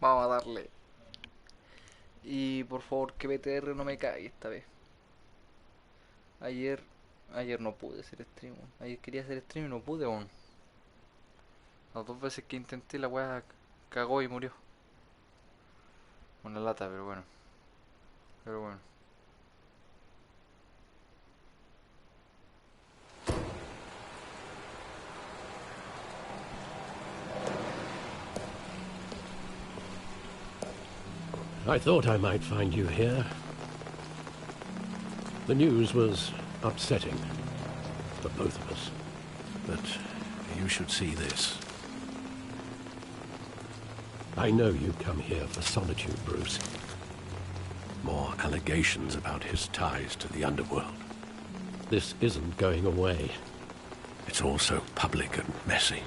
Vamos a darle. Y por favor que BTR no me cague esta vez. Ayer no pude hacer stream. Ayer quería hacer stream y no pude aún. Las dos veces que intenté la weá cagó y murió. Una lata, pero bueno. Pero bueno. I thought I might find you here. The news was upsetting for both of us. But you should see this. I know you come here for solitude, Bruce. More allegations about his ties to the underworld. This isn't going away. It's all so public and messy.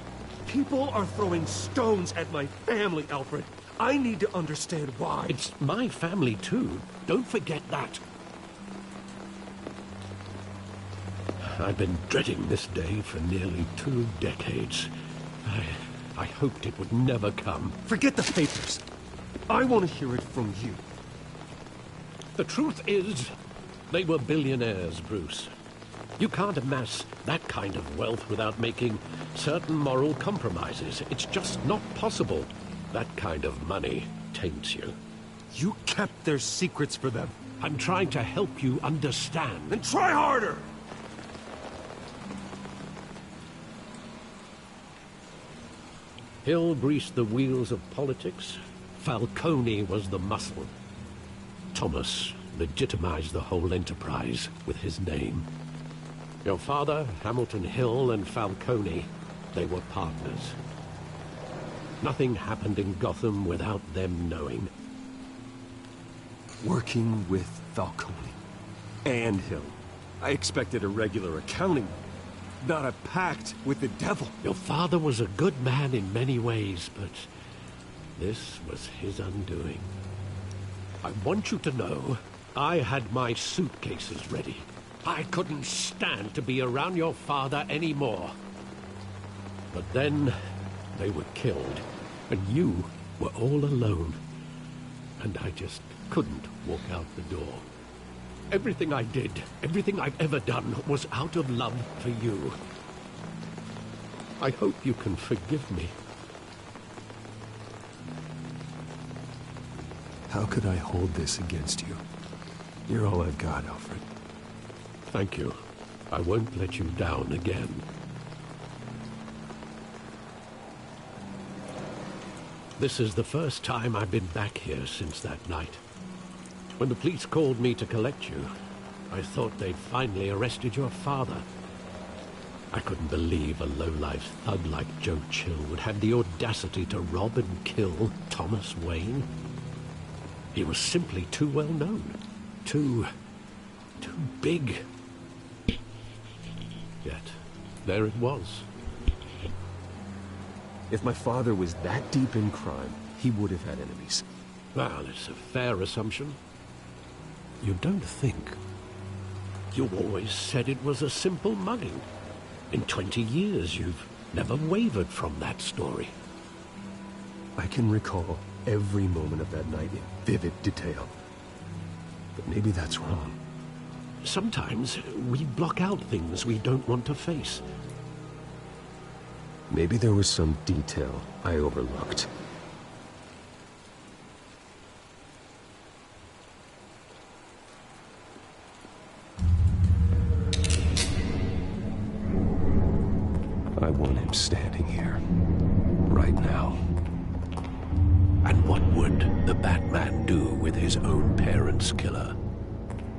People are throwing stones at my family, Alfred. I need to understand why. It's my family, too. Don't forget that. I've been dreading this day for nearly 2 decades. I hoped it would never come. Forget the papers. I want to hear it from you. The truth is, they were billionaires, Bruce. You can't amass that kind of wealth without making certain moral compromises. It's just not possible. That kind of money taints you. You kept their secrets for them. I'm trying to help you understand. Then try harder! Hill greased the wheels of politics. Falcone was the muscle. Thomas legitimized the whole enterprise with his name. Your father, Hamilton Hill, and Falcone, they were partners. Nothing happened in Gotham without them knowing. Working with Falcone and Hill. I expected a regular accounting, not a pact with the devil. Your father was a good man in many ways, but this was his undoing. I want you to know, I had my suitcases ready. I couldn't stand to be around your father anymore. But then, they were killed, and you were all alone. And I just couldn't walk out the door. Everything I did, everything I've ever done, was out of love for you. I hope you can forgive me. How could I hold this against you? You're all I've got, Alfred. Thank you. I won't let you down again. This is the first time I've been back here since that night. When the police called me to collect you, I thought they'd finally arrested your father. I couldn't believe a low-life thug like Joe Chill would have the audacity to rob and kill Thomas Wayne. He was simply too well known. Too big. Yet, there it was. If my father was that deep in crime, he would have had enemies. Well, it's a fair assumption. You don't think. You always said it was a simple mugging. In 20 years, you've never wavered from that story. I can recall every moment of that night in vivid detail. But maybe that's wrong. Sometimes we block out things we don't want to face. Maybe there was some detail I overlooked. I want him standing here, right now. And what would the Batman do with his own parents' killer?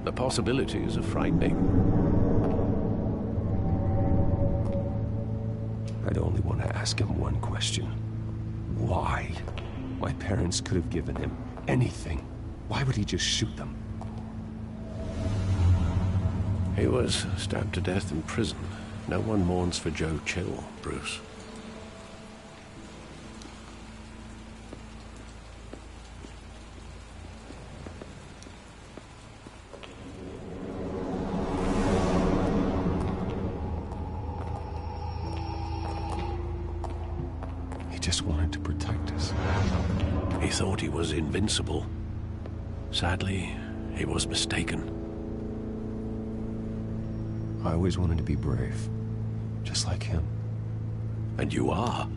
The possibilities are frightening. I'd only want to ask him one question. Why? My parents could have given him anything. Why would he just shoot them? He was stabbed to death in prison. No one mourns for Joe Chill, Bruce. He just wanted to protect us. He thought he was invincible. Sadly, he was mistaken. I always wanted to be brave, just like him. And you are.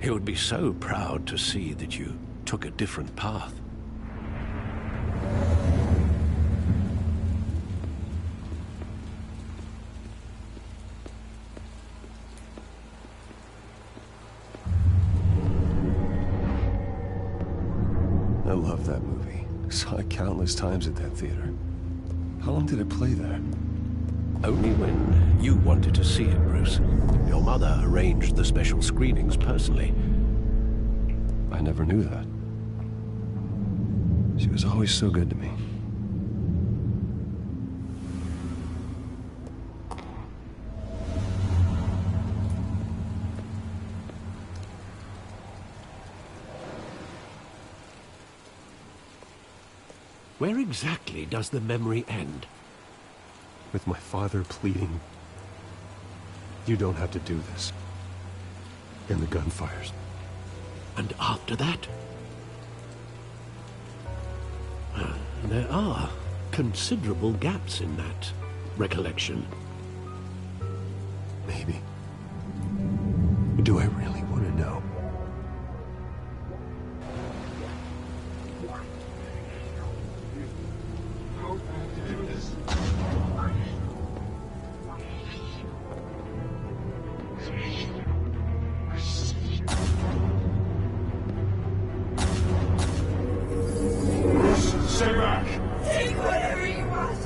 He would be so proud to see that you took a different path. I love that movie. Saw it countless times at that theater. How long did it play there? Only when you wanted to see it, Bruce. Your mother arranged the special screenings personally. I never knew that. She was always so good to me. Where exactly does the memory end? With my father pleading, "You don't have to do this." And the gunfires. And after that? There are considerable gaps in that recollection. Maybe. Do I really want to know? Stay back! Take whatever you want!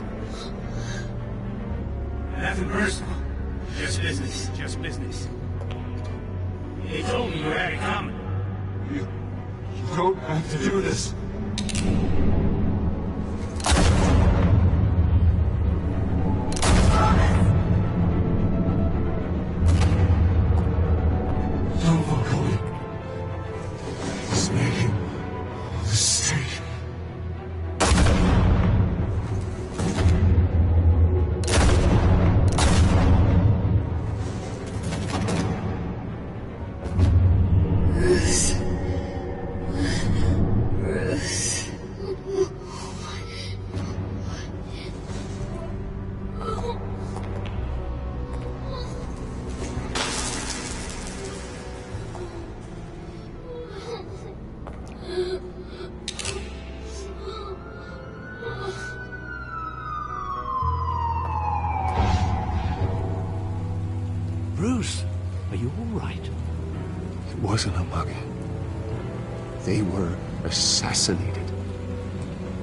Nothing personal. Just business. Just business. They told me you had it coming. You don't have to do this. Don't walk away. It's making a mistake. Bruce, are you all right? It wasn't a mug. They were assassinated.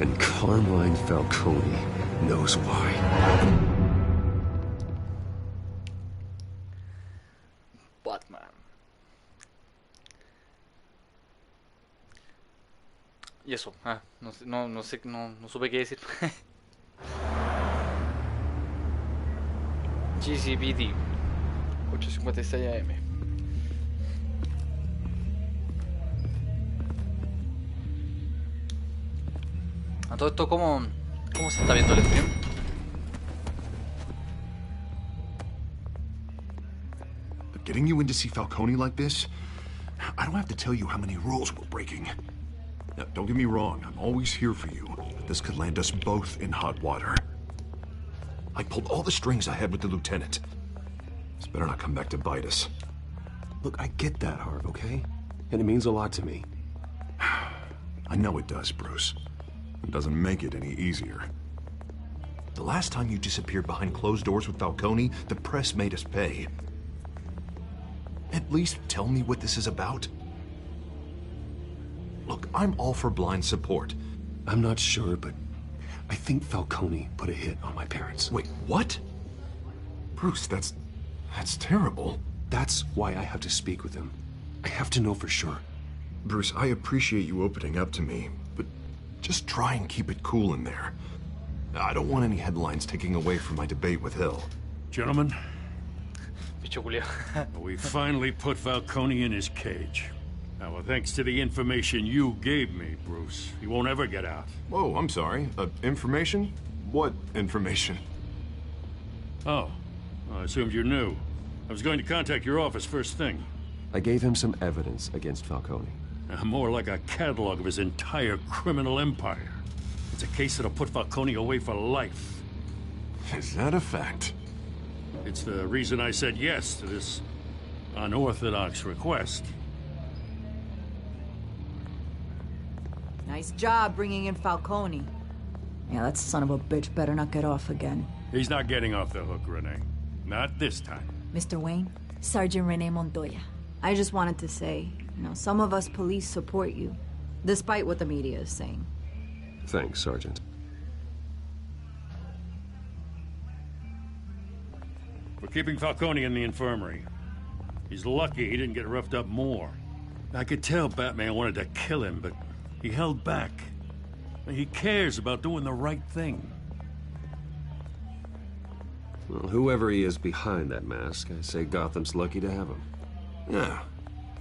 And Carmine Falcone knows why. Batman. Y eso, no sé, no supe qué decir. GCPD 8:56 AM. A todo esto, ¿cómo se está viendo el stream? But getting you in to see Falcone like this, I don't have to tell you how many rules we're breaking. Now, don't get me wrong, I'm always here for you, but this could land us both in hot water. I pulled all the strings I had with the lieutenant. This better not come back to bite us. Look, I get that, Harv, okay? And it means a lot to me. I know it does, Bruce. It doesn't make it any easier. The last time you disappeared behind closed doors with Falcone, the press made us pay. At least tell me what this is about. Look, I'm all for blind support. I'm not sure, but I think Falcone put a hit on my parents. Wait, what? Bruce, that's terrible. That's why I have to speak with him. I have to know for sure. Bruce, I appreciate you opening up to me, but just try and keep it cool in there. I don't want any headlines taking away from my debate with Hill. Gentlemen, Bicho culiao. we finally put Falcone in his cage. Now, thanks to the information you gave me, Bruce, he won't ever get out. Whoa, I'm sorry. Information? What information? Oh, I assumed you knew. I was going to contact your office first thing. I gave him some evidence against Falcone. More like a catalog of his entire criminal empire. It's a case that'll put Falcone away for life. Is that a fact? It's the reason I said yes to this unorthodox request. Nice job bringing in Falcone. Yeah, that son of a bitch better not get off again. He's not getting off the hook, Renee. Not this time. Mr. Wayne, Sergeant Renee Montoya. I just wanted to say, some of us police support you, despite what the media is saying. Thanks, Sergeant. We're keeping Falcone in the infirmary. He's lucky he didn't get roughed up more. I could tell Batman wanted to kill him, but he held back. He cares about doing the right thing. Well, whoever he is behind that mask, I say Gotham's lucky to have him. Yeah.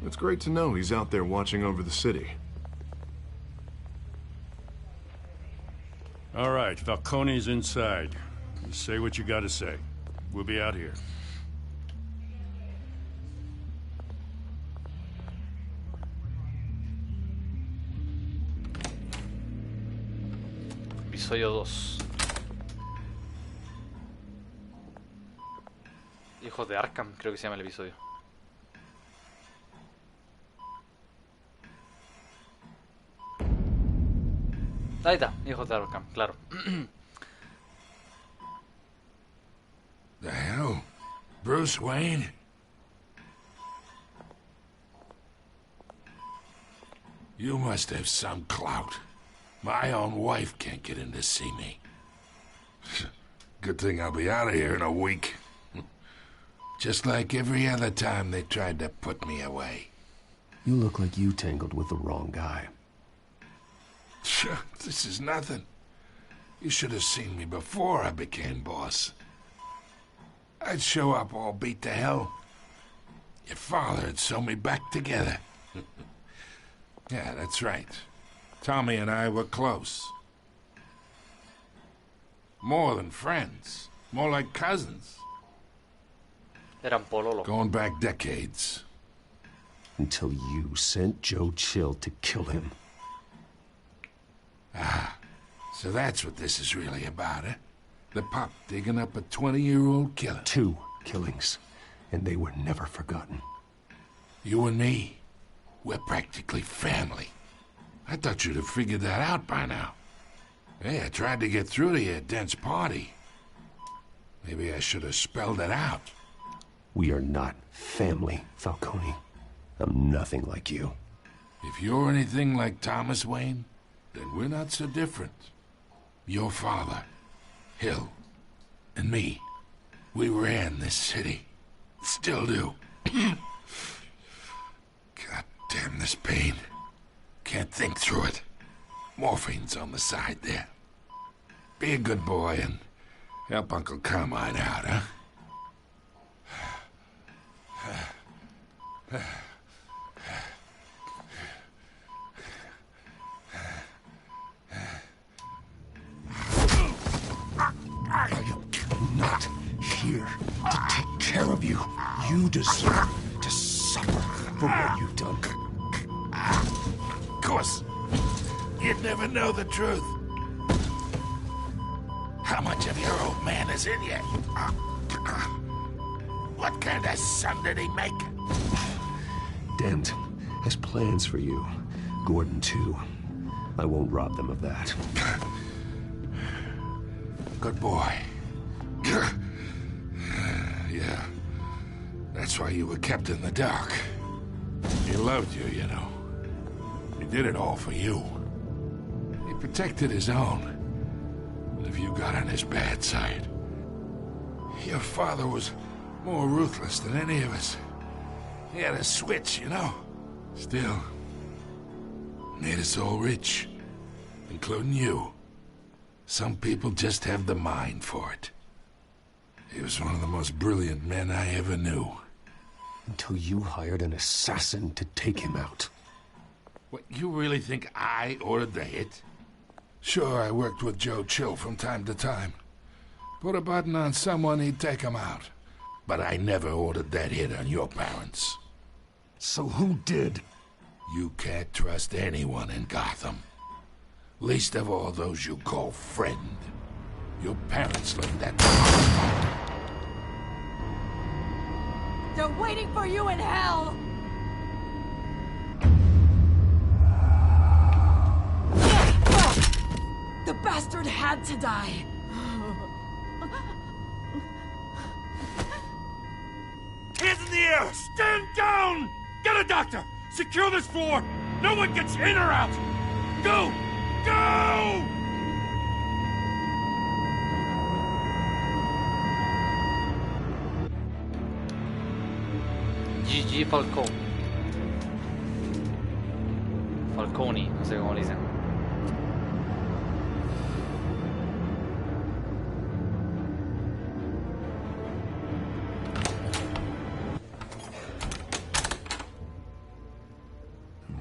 It's great to know he's out there watching over the city. All right, Falcone's inside. You say what you gotta say. We'll be out here. Episodio 2. Hijos de Arkham, creo que se llama el episodio. Ahí está, Hijos de Arkham, claro. The hell? Bruce Wayne? You must have some clout. My own wife can't get in to see me. Good thing I'll be out of here in a week. Just like every other time they tried to put me away. You look like you tangled with the wrong guy. Sure, this is nothing. You should have seen me before I became boss. I'd show up all beat to hell. Your father'd sew me back together. Yeah, that's right. Tommy and I were close. More than friends. More like cousins. Eran pololo. Going back decades. Until you sent Joe Chill to kill him. Ah, so that's what this is really about, eh? The pup digging up a 20-year-old killer. 2 killings, and they were never forgotten. You and me, we're practically family. I thought you'd have figured that out by now. Hey, I tried to get through to your dense party. Maybe I should have spelled it out. We are not family, Falcone. I'm nothing like you. If you're anything like Thomas Wayne, then we're not so different. Your father, Hill, and me, we ran this city. Still do. God damn this pain. Can't think through it. Morphine's on the side there. Be a good boy and help Uncle Carmine out, huh? I am not here to take care of you. You deserve to suffer for what you've done. Of course, you'd never know the truth. How much of your old man is in you? What kind of son did he make? Dent has plans for you. Gordon, too. I won't rob them of that. Good boy. Yeah. That's why you were kept in the dark. He loved you, you know. He did it all for you. He protected his own. But if you got on his bad side... Your father was more ruthless than any of us. He had a switch, you know. Still, made us all rich. Including you. Some people just have the mind for it. He was one of the most brilliant men I ever knew. Until you hired an assassin to take him out. What, you really think I ordered the hit? Sure, I worked with Joe Chill from time to time. Put a button on someone, he'd take him out. But I never ordered that hit on your parents. So who did? You can't trust anyone in Gotham. Least of all those you call friend. Your parents learned that. They're waiting for you in hell! The bastard had to die. Hands in the air! Stand down! Get a doctor! Secure this floor! No one gets in or out! Go! Go! GG Falcone. Falconi, no sé cómo le dicen.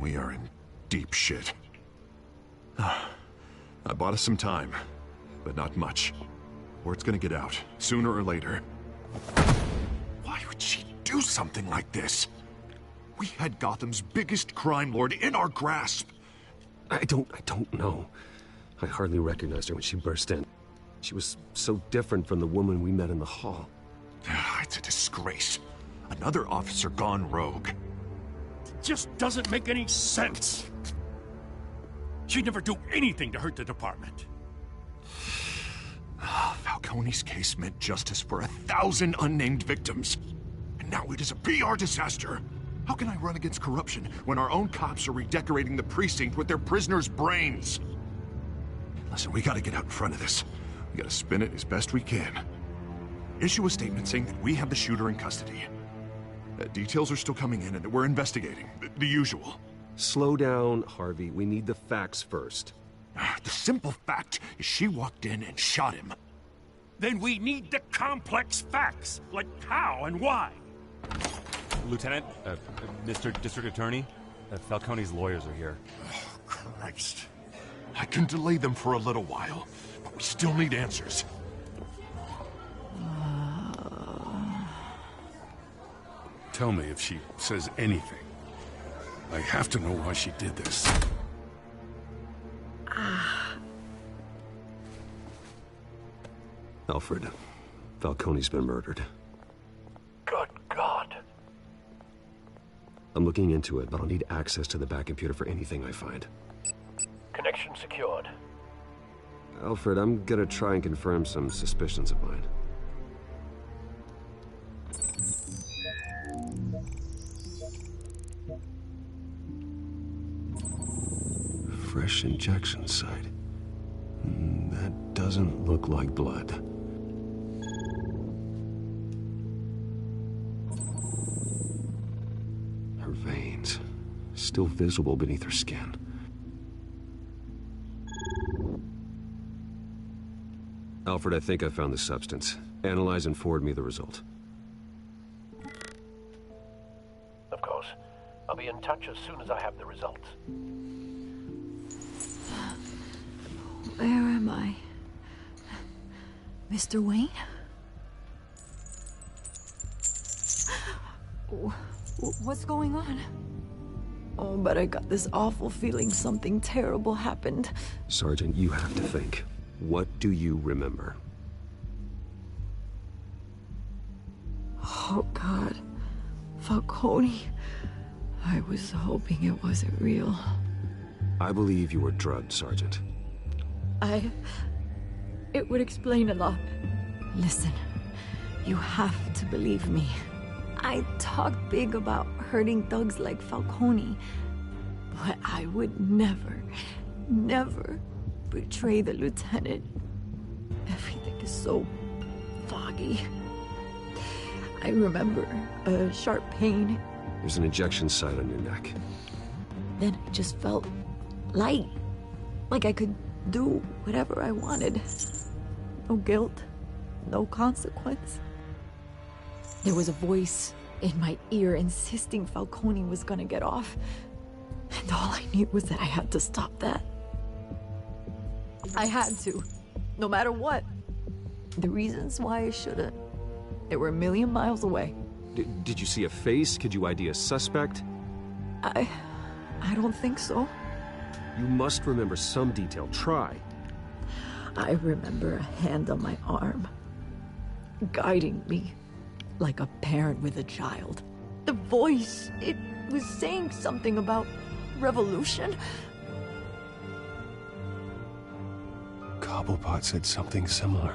We are in deep shit. I bought us some time, but not much. Word's gonna get out, sooner or later. Why would she do something like this? We had Gotham's biggest crime lord in our grasp. I don't know. I hardly recognized her when she burst in. She was so different from the woman we met in the hall. It's a disgrace. Another officer gone rogue. Just doesn't make any sense. She'd never do anything to hurt the department. Falcone's case meant justice for 1,000 unnamed victims. And now it is a PR disaster. How can I run against corruption when our own cops are redecorating the precinct with their prisoners' brains? Listen, we gotta get out in front of this. We gotta spin it as best we can. Issue a statement saying that we have the shooter in custody. Details are still coming in and that we're investigating. The usual. Slow down, Harvey. We need the facts first. The simple fact is she walked in and shot him. Then we need the complex facts, like how and why. Lieutenant, Mr. District Attorney, Falcone's lawyers are here. Oh, Christ. I can delay them for a little while, but we still need answers. Tell me if she says anything. I have to know why she did this. Alfred, Falcone's been murdered. Good God. I'm looking into it, but I'll need access to the back computer for anything I find. Connection secured. Alfred, I'm gonna try and confirm some suspicions of mine. Fresh injection site. That doesn't look like blood. Her veins, still visible beneath her skin. Alfred, I think I found the substance. Analyze and forward me the result. Of course. I'll be in touch as soon as I have the results. Where am I? Mr. Wayne? What's going on? Oh, but I got this awful feeling something terrible happened. Sergeant, you have to think. What do you remember? Oh, God. Falcone. I was hoping it wasn't real. I believe you were drugged, Sergeant. It would explain a lot. Listen, you have to believe me. I talk big about hurting thugs like Falcone, but I would never betray the lieutenant. Everything is so foggy. I remember a sharp pain. There's an injection site on your neck. Then I just felt light, like I could do whatever I wanted. No guilt, no consequence. There was a voice in my ear insisting Falcone was gonna get off. And all I knew was that I had to stop that. I had to, no matter what. The reasons why I shouldn't, they were a million miles away. Did you see a face? Could you ID a suspect? I don't think so. You must remember some detail. Try. I remember a hand on my arm, guiding me like a parent with a child. The voice, it was saying something about revolution. Cobblepot said something similar.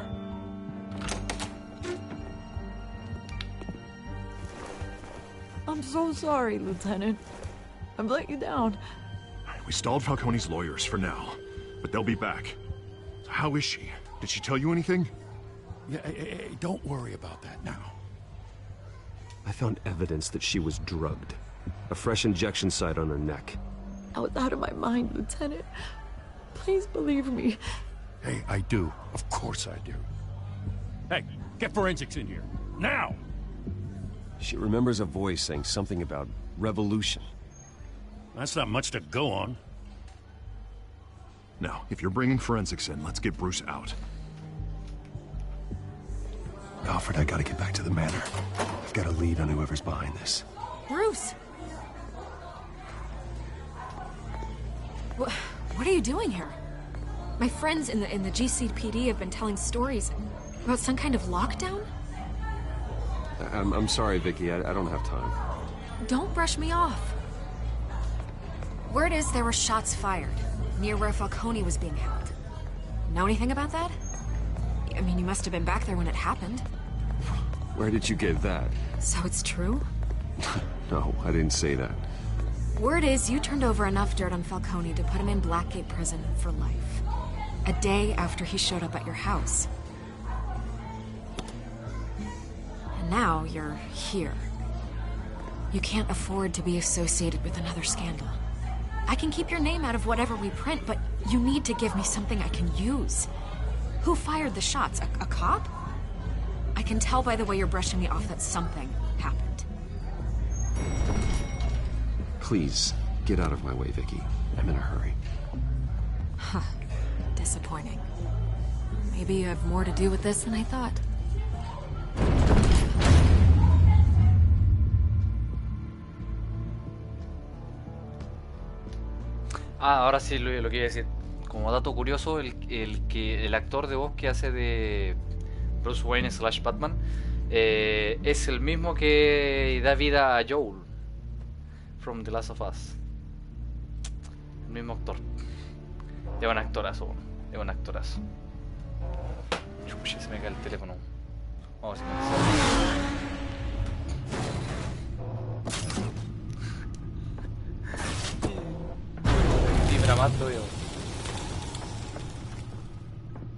I'm so sorry, Lieutenant. I've let you down. We stalled Falcone's lawyers for now, but they'll be back. How is she? Did she tell you anything? Yeah, hey, don't worry about that now. I found evidence that she was drugged. A fresh injection site on her neck. I was out of my mind, Lieutenant. Please believe me. Hey, I do. Of course I do. Hey, get forensics in here. Now! She remembers a voice saying something about revolution. That's not much to go on. Now, if you're bringing forensics in, let's get Bruce out. Alfred, I gotta get back to the manor. I've got a lead on whoever's behind this. Bruce! What are you doing here? My friends in the GCPD have been telling stories about some kind of lockdown? I'm sorry, Vicky. I don't have time. Don't brush me off. Word is there were shots fired near where Falcone was being held. Know anything about that? I mean, you must have been back there when it happened. Where did you get that? So it's true? No, I didn't say that. Word is you turned over enough dirt on Falcone to put him in Blackgate Prison for life. A day after he showed up at your house. And now you're here. You can't afford to be associated with another scandal. I can keep your name out of whatever we print, but you need to give me something I can use. Who fired the shots? A cop? I can tell by the way you're brushing me off that something happened. Please, get out of my way, Vicky. I'm in a hurry. Huh. Disappointing. Maybe you have more to do with this than I thought. Ahora sí lo que iba a decir. Como dato curioso, el actor de voz que hace de Bruce Wayne / Batman es el mismo que da vida a Joel from The Last of Us. El mismo actor. Es un actorazo. Es un actorazo. Chucha, se me cae el teléfono. Vamos a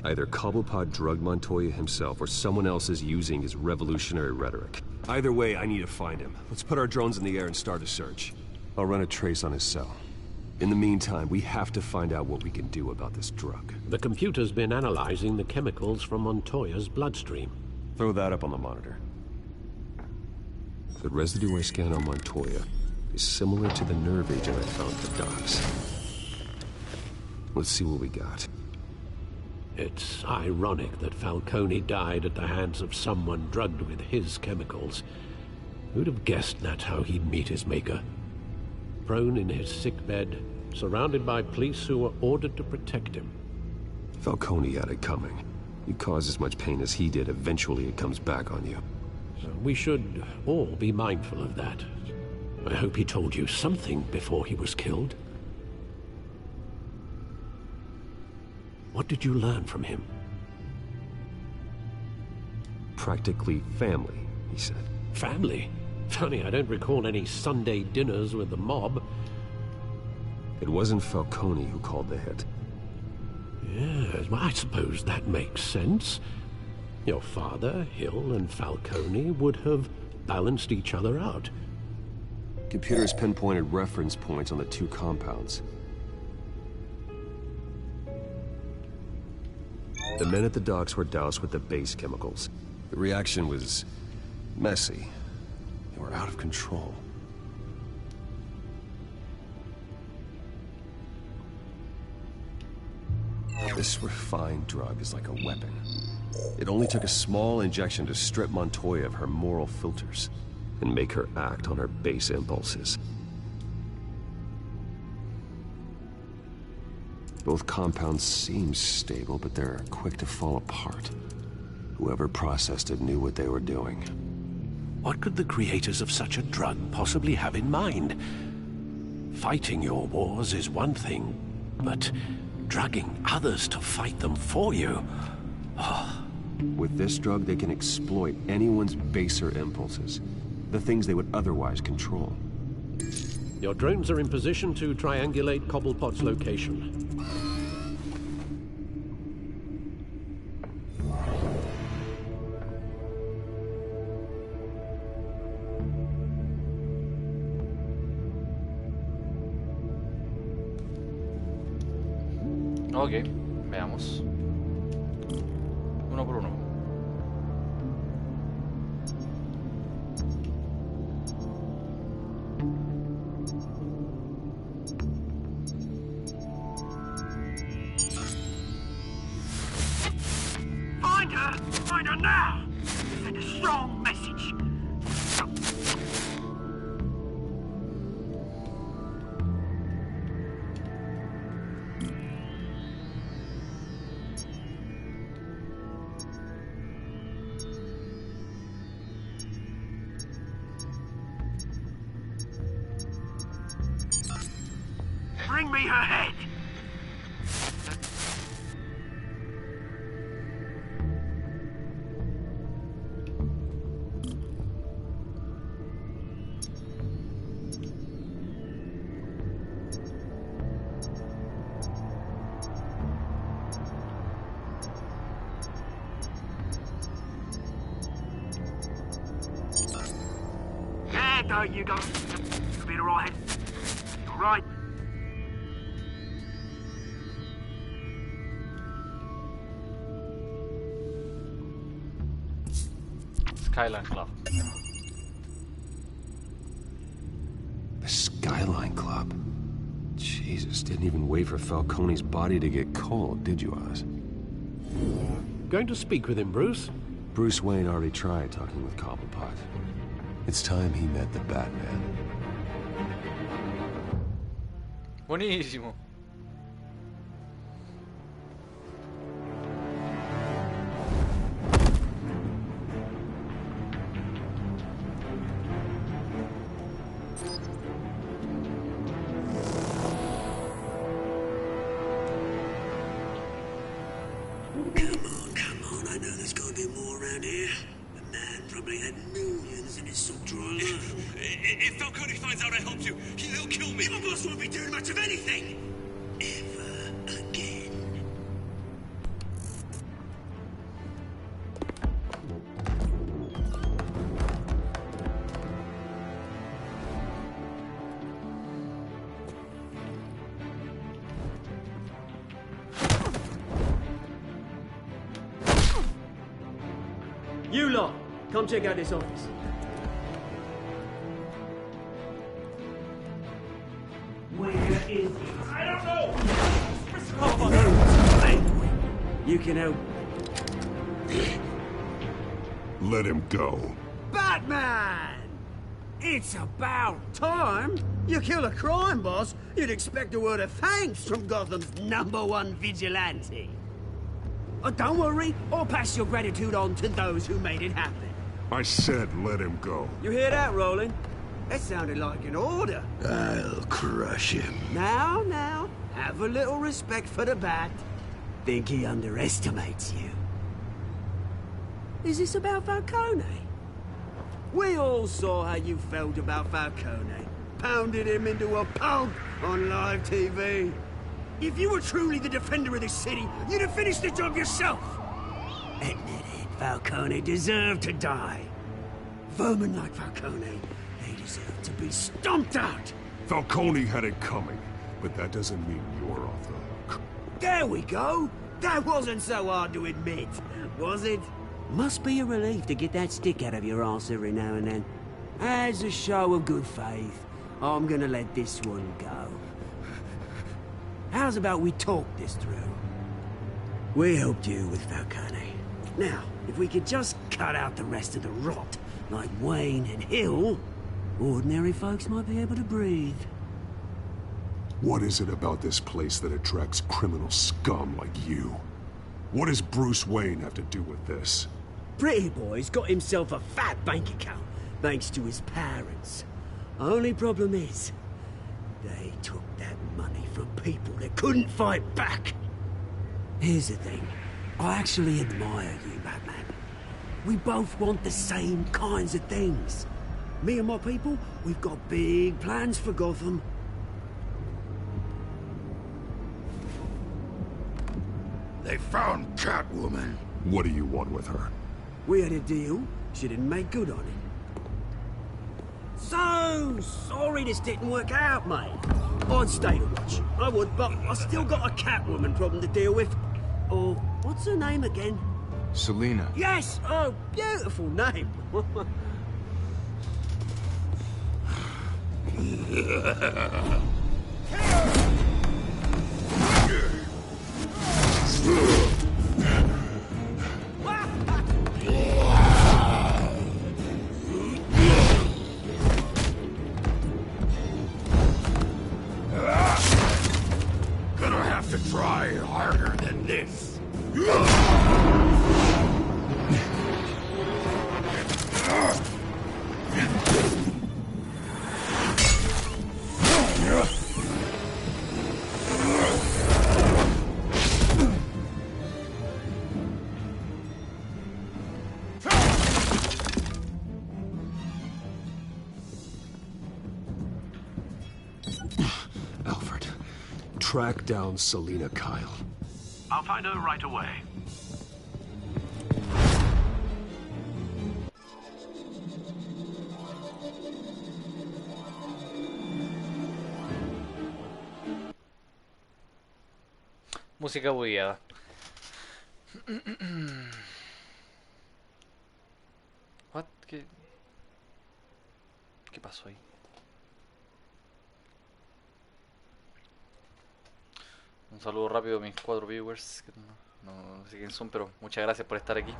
Either Cobblepot drugged Montoya himself or someone else is using his revolutionary rhetoric. Either way, I need to find him. Let's put our drones in the air and start a search. I'll run a trace on his cell. In the meantime, we have to find out what we can do about this drug. The computer's been analyzing the chemicals from Montoya's bloodstream. Throw that up on the monitor. The residue I scanned on Montoya is similar to the nerve agent I found for Docs. Let's see what we got. It's ironic that Falcone died at the hands of someone drugged with his chemicals. Who'd have guessed that's how he'd meet his maker? Prone in his sickbed, surrounded by police who were ordered to protect him. Falcone had it coming. You cause as much pain as he did, eventually it comes back on you. So we should all be mindful of that. I hope he told you something before he was killed. What did you learn from him? Practically family, he said. Family? Funny, I don't recall any Sunday dinners with the mob. It wasn't Falcone who called the hit. Yes, well, I suppose that makes sense. Your father, Hill, and Falcone would have balanced each other out. Computers pinpointed reference points on the two compounds. The men at the docks were doused with the base chemicals. The reaction was messy. They were out of control. This refined drug is like a weapon. It only took a small injection to strip Montoya of her moral filters and make her act on her base impulses. Both compounds seem stable, but they're quick to fall apart. Whoever processed it knew what they were doing. What could the creators of such a drug possibly have in mind? Fighting your wars is one thing, but drugging others to fight them for you... Oh. With this drug, they can exploit anyone's baser impulses. The things they would otherwise control. Your drones are in position to triangulate Cobblepot's location. Ok, veamos. Uno por uno. Find her now! Send a strong message. Bring me her head! There you go. You'll be alright. Alright. Skyline Club. The Skyline Club? Jesus, didn't even wait for Falcone's body to get cold, did you, Oz? Going to speak with him, Bruce? Bruce Wayne already tried talking with Cobblepot. It's time he met the Batman. Buenísimo. Come on, I know there's gotta be more around here. The man probably had millions in his sub-drawer. If Falcone finds out I helped you, he'll kill me. Your boss won't be doing much of anything. Ever again. You lot, come check out this office. Where is he? I don't know. You can help. Let him go. Batman! It's about time. You kill a crime boss, you'd expect a word of thanks from Gotham's #1 vigilante. Oh, don't worry, I'll pass your gratitude on to those who made it happen. I said let him go. You hear that, Roland? That sounded like an order. I'll crush him. Now, have a little respect for the Bat. Think he underestimates you. Is this about Falcone? We all saw how you felt about Falcone. Pounded him into a pulp on live TV. If you were truly the defender of this city, you'd have finished the job yourself. Admit it, Falcone deserved to die. Vermin like Falcone, they deserve to be stomped out. Falcone had it coming, but that doesn't mean you're off the hook. There we go. That wasn't so hard to admit, was it? Must be a relief to get that stick out of your arse every now and then. As a show of good faith, I'm gonna let this one go. How's about we talk this through? We helped you with Falcone. Now, if we could just cut out the rest of the rot, like Wayne and Hill, ordinary folks might be able to breathe. What is it about this place that attracts criminal scum like you? What does Bruce Wayne have to do with this? Pretty boy's got himself a fat bank account, thanks to his parents. Only problem is, they took that money from people that couldn't fight back. Here's the thing. I actually admire you, Batman. We both want the same kinds of things. Me and my people, we've got big plans for Gotham. They found Catwoman. What do you want with her? We had a deal. She didn't make good on it. So sorry this didn't work out, mate. I'd stay to watch. I would, but I still got a Catwoman problem to deal with. Oh, what's her name again? Selina. Yes! Oh, beautiful name. Gonna have to try harder than this. Alfred, track down Selina Kyle. I'll find her right away. Música bugueada. What? ¿Qué pasó ahí? Un saludo rápido a mis 4 viewers, que no sé quién son, pero muchas gracias por estar aquí.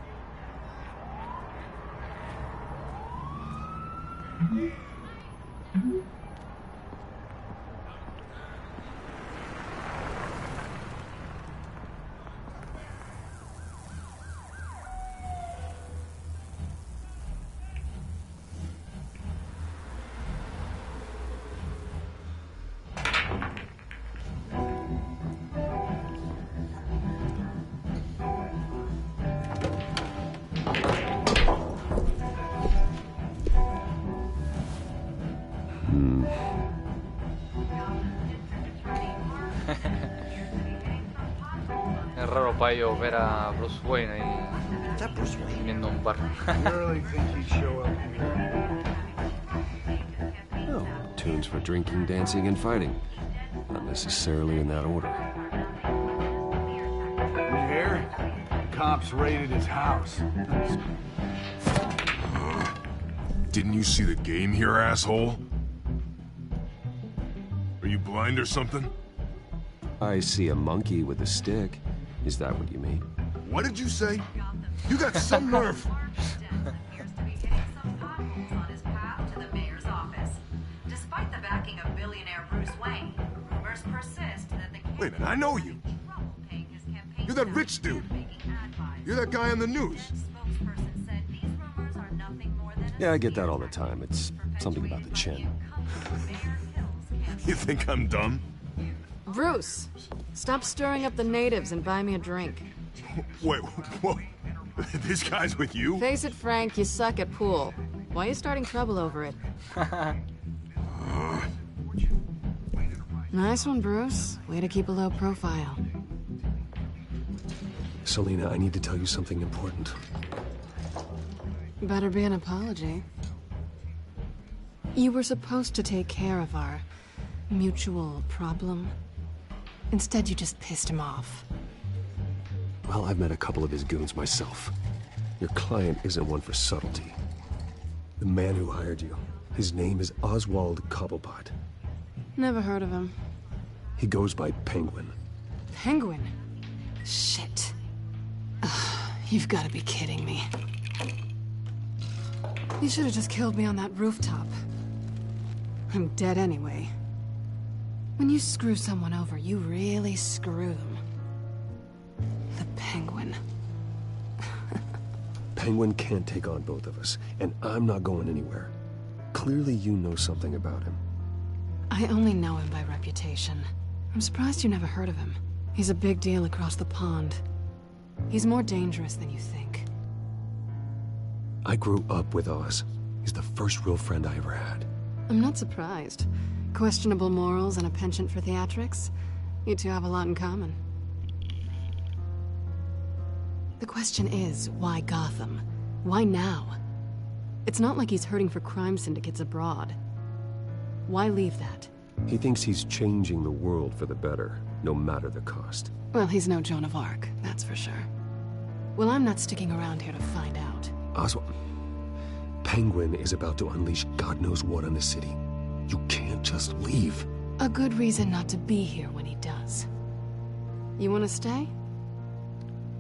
Es raro para ellos ver a Bruce Wayne ahí viendo un bar. Oh, tunes for drinking, dancing, and fighting. Not necessarily in that order. You hear? Cops raided his house. Didn't you see the game here, asshole? Are you blind or something? I see a monkey with a stick. Is that what you mean? What did you say? You got some nerve. Wait a minute, I know you. You're that rich dude. You're that guy on the news. Yeah, I get that all the time. It's something about the chin. You think I'm dumb? Bruce, stop stirring up the natives and buy me a drink. Wait, what? This guy's with you? Face it, Frank, you suck at pool. Why are you starting trouble over it? Nice one, Bruce. Way to keep a low profile. Selina, I need to tell you something important. Better be an apology. You were supposed to take care of our mutual problem. Instead, you just pissed him off. Well, I've met a couple of his goons myself. Your client isn't one for subtlety. The man who hired you, his name is Oswald Cobblepot. Never heard of him. He goes by Penguin. Penguin? Shit. Ugh, you've got to be kidding me. You should have just killed me on that rooftop. I'm dead anyway. When you screw someone over, you really screw them. The Penguin. Penguin can't take on both of us, and I'm not going anywhere. Clearly you know something about him. I only know him by reputation. I'm surprised you never heard of him. He's a big deal across the pond. He's more dangerous than you think. I grew up with Oz. He's the first real friend I ever had. I'm not surprised. Questionable morals and a penchant for theatrics. You two have a lot in common. The question is, why Gotham? Why now? It's not like he's hurting for crime syndicates abroad. Why leave that? He thinks he's changing the world for the better, no matter the cost. Well, he's no Joan of Arc, that's for sure. Well, I'm not sticking around here to find out. Oswald, Penguin is about to unleash God knows what on the city. You can't just leave. A good reason not to be here when he does. You want to stay?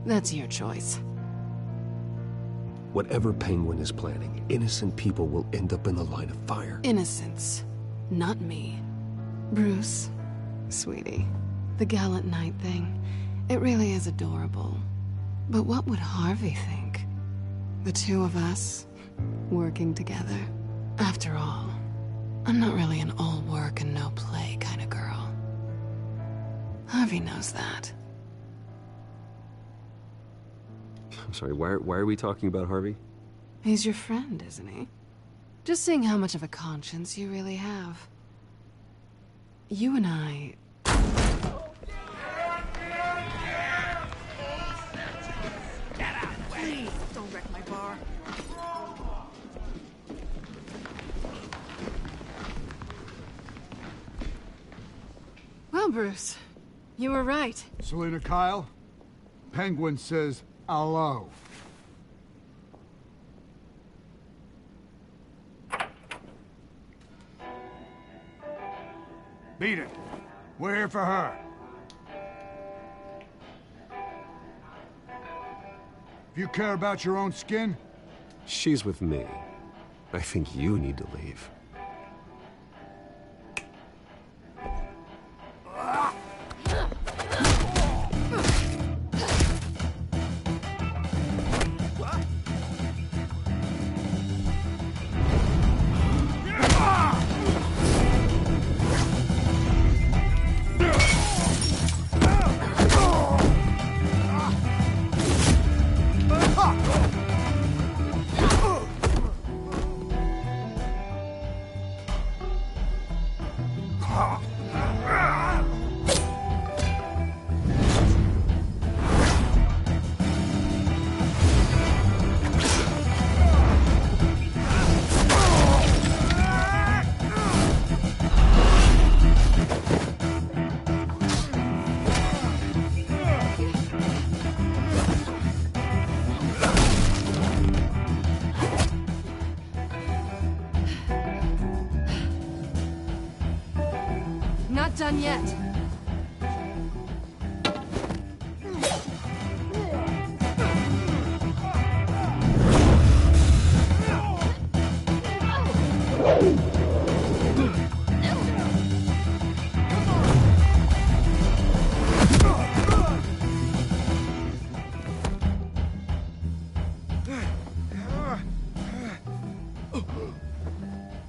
That's your choice. Whatever Penguin is planning, innocent people will end up in the line of fire. Innocence, not me. Bruce, sweetie, the gallant knight thing, it really is adorable. But what would Harvey think? The two of us, working together. After all, I'm not really an all work and no play kind of girl. Harvey knows that. I'm sorry, why are we talking about Harvey? He's your friend, isn't he? Just seeing how much of a conscience you really have. You and I... Please, don't wreck my bar. Well, Bruce, you were right. Selina Kyle, Penguin says hello. Beat it. We're here for her. If you care about your own skin... She's with me. I think you need to leave. Not done yet.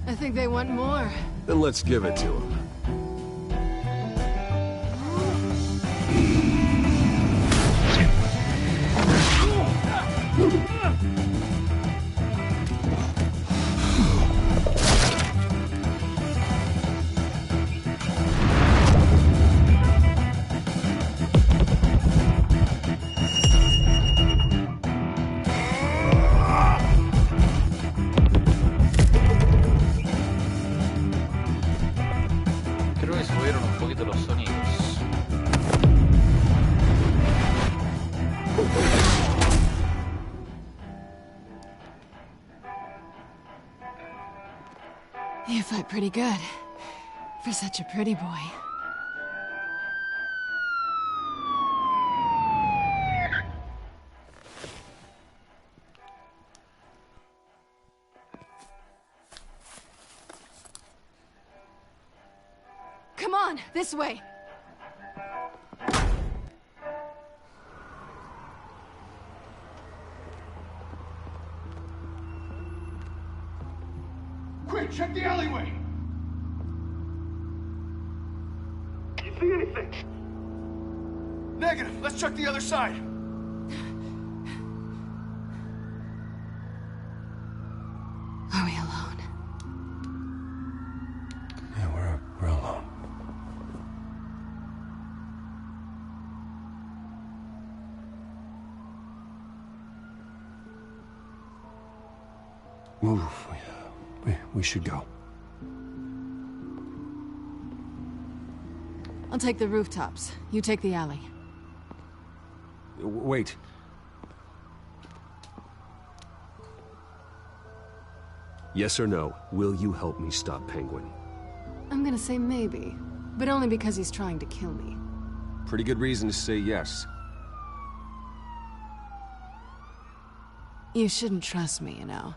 I think they want more. Then let's give it to him. Creo que subieron un poquito los sonidos. You fight pretty good. For such a pretty boy. Come on, this way. Quick, check the alleyway! You see anything? Negative. Let's check the other side. Are we alone? Yeah, we're alone. Move. We should go. I'll take the rooftops. You take the alley. Wait. Yes or no, will you help me stop Penguin? I'm gonna say maybe, but only because he's trying to kill me. Pretty good reason to say yes. You shouldn't trust me, you know.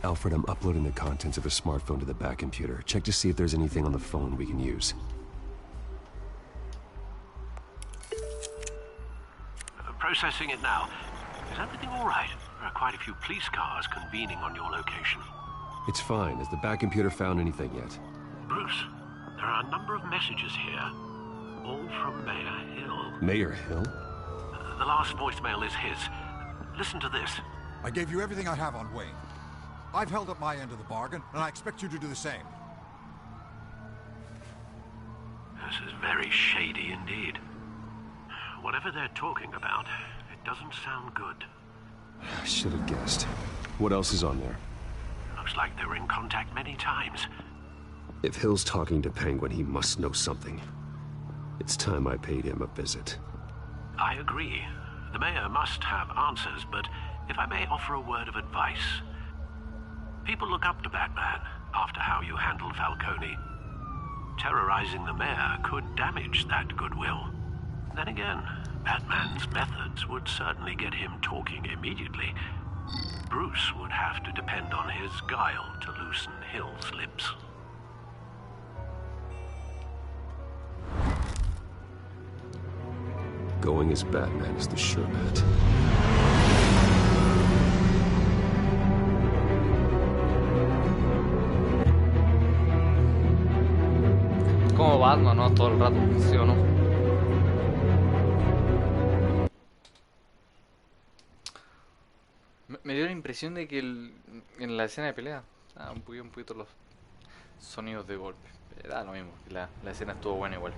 Alfred, I'm uploading the contents of a smartphone to the back computer. Check to see if there's anything on the phone we can use. Processing it now. Is everything all right? There are quite a few police cars convening on your location. It's fine. Has the back computer found anything yet? Bruce, there are a number of messages here. All from Mayor Hill. Mayor Hill? The last voicemail is his. Listen to this. I gave you everything I have on Wayne. I've held up my end of the bargain, and I expect you to do the same. This is very shady indeed. Whatever they're talking about, it doesn't sound good. I should have guessed. What else is on there? Looks like they were in contact many times. If Hill's talking to Penguin, he must know something. It's time I paid him a visit. I agree. The mayor must have answers, but if I may offer a word of advice. People look up to Batman after how you handled Falcone. Terrorizing the mayor could damage that goodwill. Then again, Batman's methods would certainly get him talking immediately. Bruce would have to depend on his guile to loosen Hill's lips. Going as Batman is the sure bet. Como Batman, ¿no? Todo el rato, ¿sí o no? Me dio la impresión de que en la escena de pelea un poquito los sonidos de golpe. Da lo mismo, que la escena estuvo buena igual.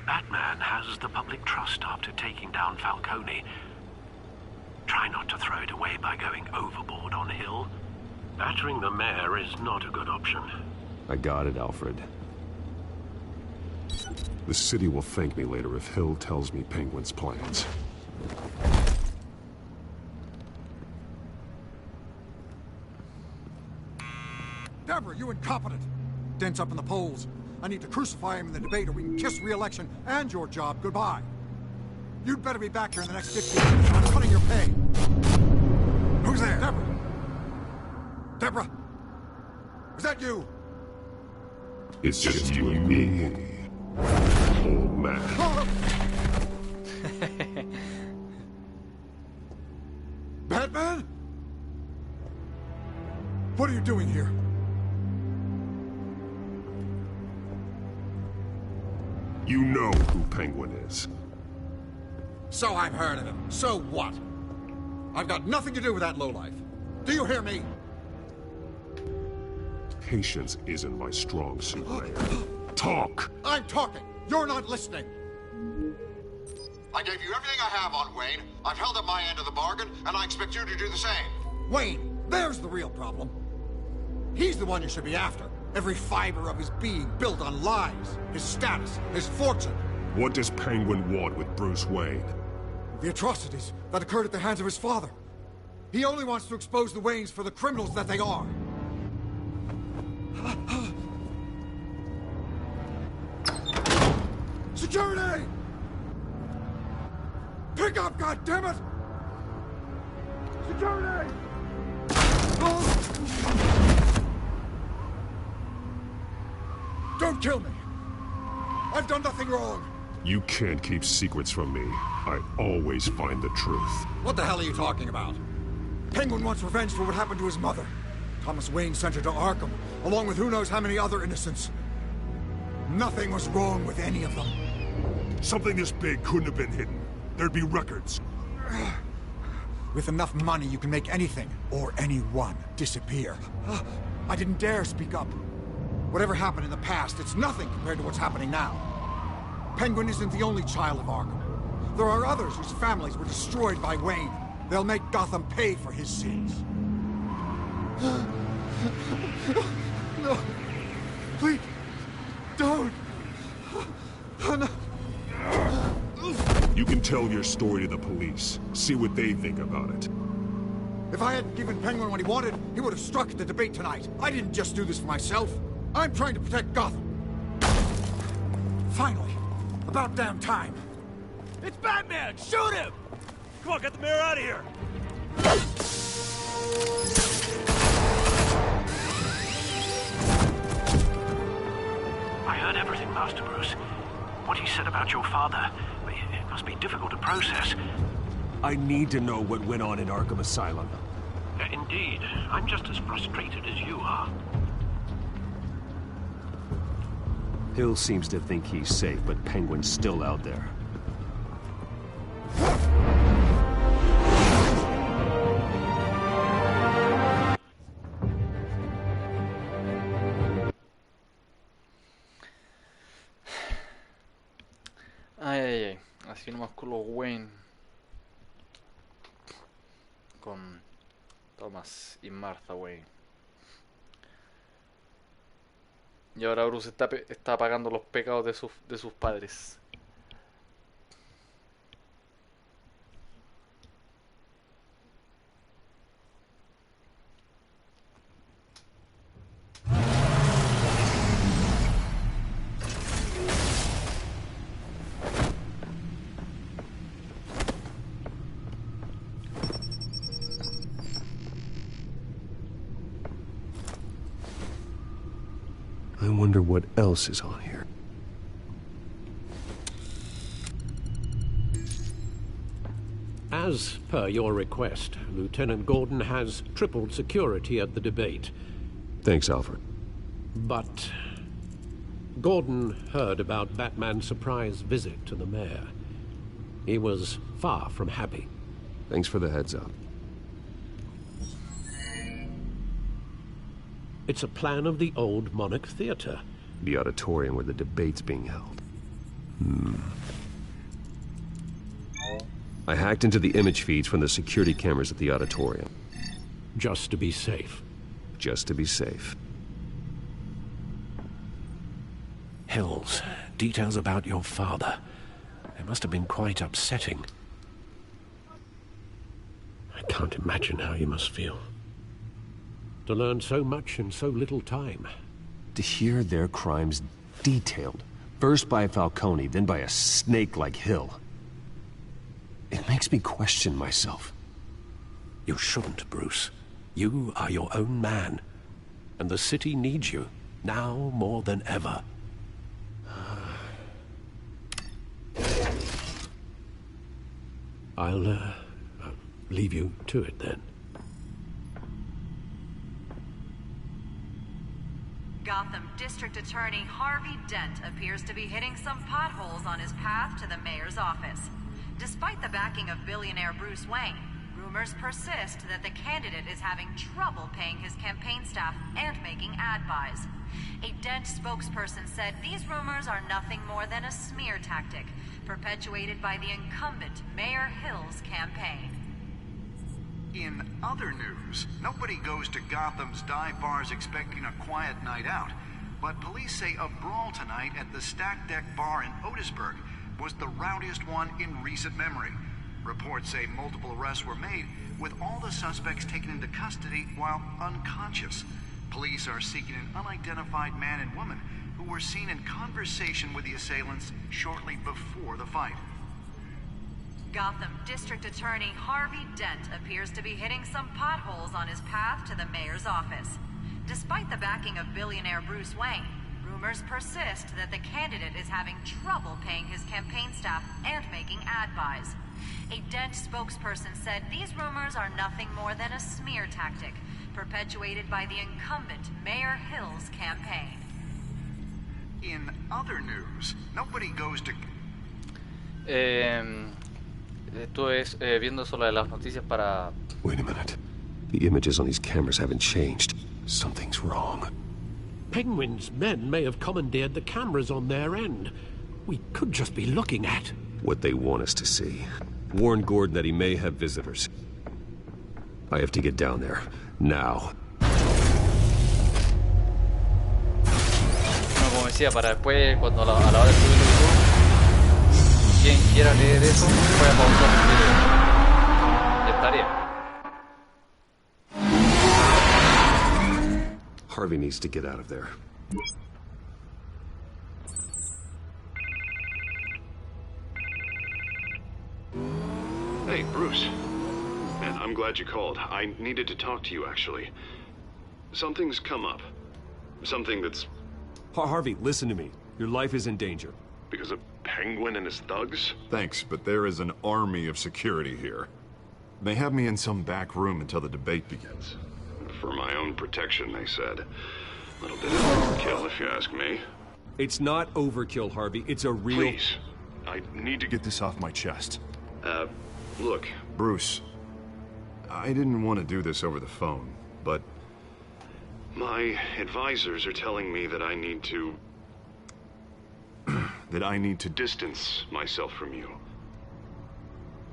Batman has the public trust after taking down Falcone. Try not to throw it away by going overboard on Hill. Battering the mayor is not a good option. I got it, Alfred. The city will thank me later if Hill tells me Penguin's plans. Deborah, you incompetent! Dents up in the polls. I need to crucify him in the debate or we can kiss re-election and your job goodbye. You'd better be back here in the next 15 minutes or I'm cutting your pay. Who's there? Deborah? Deborah? Is that you? It's just you and me, old man. Batman? What are you doing here? You know who Penguin is. So I've heard of him. So what? I've got nothing to do with that lowlife. Do you hear me? Patience isn't my strong suit, Mayor. Talk! I'm talking. You're not listening. I gave you everything I have on Wayne. I've held up my end of the bargain, and I expect you to do the same. Wayne, there's the real problem. He's the one you should be after. Every fiber of his being built on lies, his status, his fortune. What does Penguin want with Bruce Wayne? The atrocities that occurred at the hands of his father. He only wants to expose the Waynes for the criminals that they are. Security! Pick up, goddammit! Security! Don't kill me! I've done nothing wrong! You can't keep secrets from me. I always find the truth. What the hell are you talking about? Penguin wants revenge for what happened to his mother. Thomas Wayne sent her to Arkham, along with who knows how many other innocents. Nothing was wrong with any of them. Something this big couldn't have been hidden. There'd be records. With enough money, you can make anything, or anyone, disappear. I didn't dare speak up. Whatever happened in the past, it's nothing compared to what's happening now. Penguin isn't the only child of Arkham. There are others whose families were destroyed by Wayne. They'll make Gotham pay for his sins. No. Please. Don't. No. You can tell your story to the police. See what they think about it. If I hadn't given Penguin what he wanted, he would have struck at the debate tonight. I didn't just do this for myself. I'm trying to protect Gotham. Finally. About damn time. It's Batman! Shoot him! Come on, get the mayor out of here! I heard everything, Master Bruce. What he said about your father, it must be difficult to process. I need to know what went on in Arkham Asylum. Indeed. I'm just as frustrated as you are. Hill seems to think he's safe, but Penguin's still out there. Ay, así nomás con los Wayne. Con Thomas y Martha Wayne. Y ahora Bruce está pagando los pecados de sus padres. I wonder what else is on here. As per your request, Lieutenant Gordon has tripled security at the debate. Thanks, Alfred. But Gordon heard about Batman's surprise visit to the mayor. He was far from happy. Thanks for the heads up. It's a plan of the old Monarch Theater. The auditorium where the debate's being held. I hacked into the image feeds from the security cameras at the auditorium. Just to be safe. Just to be safe. Hills, details about your father. They must have been quite upsetting. I can't imagine how you must feel. To learn so much in so little time. To hear their crimes detailed, first by Falcone, then by a snake like Hill. It makes me question myself. You shouldn't, Bruce. You are your own man. And the city needs you, now more than ever. I'll leave you to it then. Gotham District Attorney Harvey Dent appears to be hitting some potholes on his path to the mayor's office. Despite the backing of billionaire Bruce Wayne, rumors persist that the candidate is having trouble paying his campaign staff and making ad buys. A Dent spokesperson said these rumors are nothing more than a smear tactic, perpetuated by the incumbent Mayor Hill's campaign. In other news, nobody goes to Gotham's dive bars expecting a quiet night out, but police say a brawl tonight at the Stack Deck Bar in Otisburg was the rowdiest one in recent memory. Reports say multiple arrests were made, with all the suspects taken into custody while unconscious. Police are seeking an unidentified man and woman who were seen in conversation with the assailants shortly before the fight. Gotham District Attorney Harvey Dent appears to be hitting some potholes on his path to the mayor's office. Despite the backing of billionaire Bruce Wayne, rumors persist that the candidate is having trouble paying his campaign staff and making ad buys. A Dent spokesperson said these rumors are nothing more than a smear tactic, perpetuated by the incumbent Mayor Hill's campaign. In other news, nobody goes to... Estuve viendo solo de las noticias para... Wait a minute. The images on these cameras haven't changed. Something's wrong. Penguin's men may have commandeered the cameras on their end. We could just be looking at... what they want us to see. Warn Gordon that he may have visitors. I have to get down there. Now. Bueno, como decía, para después, cuando a la hora de subirlo a YouTube, quien quiera leer eso, puede pausar el video. Ya estaría. Harvey needs to get out of there. Hey, Bruce. Man, I'm glad you called. I needed to talk to you, actually. Something's come up. Something that's... Harvey, listen to me. Your life is in danger. Because of Penguin and his thugs? Thanks, but there is an army of security here. They have me in some back room until the debate begins. For my own protection, they said. A little bit of overkill, if you ask me. It's not overkill, Harvey. It's a real... Please. I need to get this off my chest. Look. Bruce, I didn't want to do this over the phone, but... my advisors are telling me that I need to... that I need to... distance myself from you.